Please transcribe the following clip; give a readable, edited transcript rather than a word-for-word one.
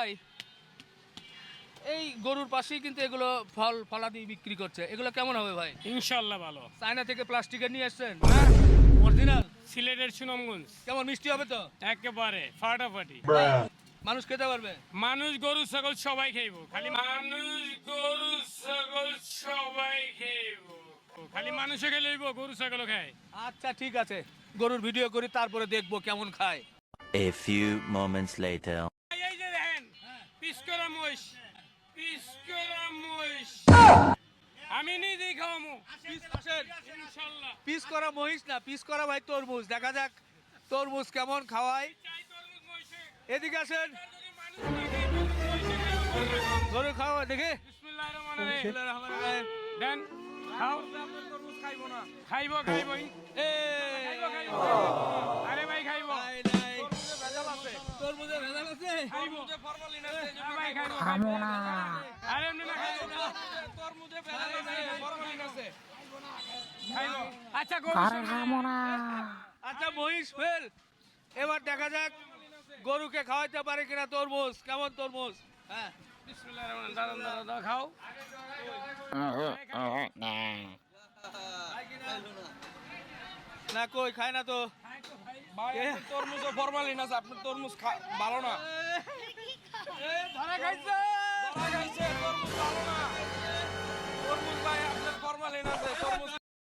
ভাই এই গরুর পাশেই কিন্তু এগুলো ফলাদি বিক্রি করছে, এগুলো কেমন হবে ভাই? ইনশাল্লাহ ভালো। চায়না থেকে প্লাস্টিকের নিয়ে আসছেন? হ্যাঁ, অরিজিনাল? সিলেটের সুনামগঞ্জ কেমন মিষ্টি হবে তো? একেবারে ফাটাফাটি। মানুষ খেতে পারবে? মানুষ গরু ছাগল সবাই খাইব, খালি মানুষ গরু ছাগল সবাই খাইব, খালি মানুষে খেলেইব, গরু ছাগলও খায়। আচ্ছা ঠিক আছে, গরুর ভিডিও করি তারপরে দেখবো কেমন খায়। A few moments later. এই যে দেখেন পিস করা মহিষ, পিস করা মহিষ আমি নিজেই খাওয়ামু ইনশাল্লাহ। পিস করা মহিষ না, পিস করা ভাই তরমুজ। দেখা যাক তরমুজ কেমন খাওয়ায়। চাই তরমুজ মহিষে, এদিকে আসেন, যদি মানুষ না খায়, তরমুজ মহিষে খাইব। গরু খাওয়া দেখে। বিসমিল্লাহির রহমানির রহিম। দেন খাও। খাইব খাইব খাইব। আরে ভাই খাইব। তরমুজে ভেজাল আছে? ভাই খাইব। খামো না। আরে এমনি না খাইব না। তরমুজে ভেজাল আছে, ফরমালিন আছে। খাইব। আচ্ছা গরু খামো না। আচ্ছা মহিষ ফেল। এবার দেখা যাক গরুকে খাওয়াইতে পারে কিনা তরমুজ। কেমন তরমুজ? হ্যাঁ বিসমিল্লাহির রহমানির রহিম। দাঁড়ান খাও। না কই খায় না তো। তরমুজে ফরমালিন আছে, আপনার তরমুজ ভালো না। ধরা খাইছে। ধরা খাইছে, তরমুজ ভালো না। তরমুজ ভাই আপনার ফরমালিন আছে, তরমুজ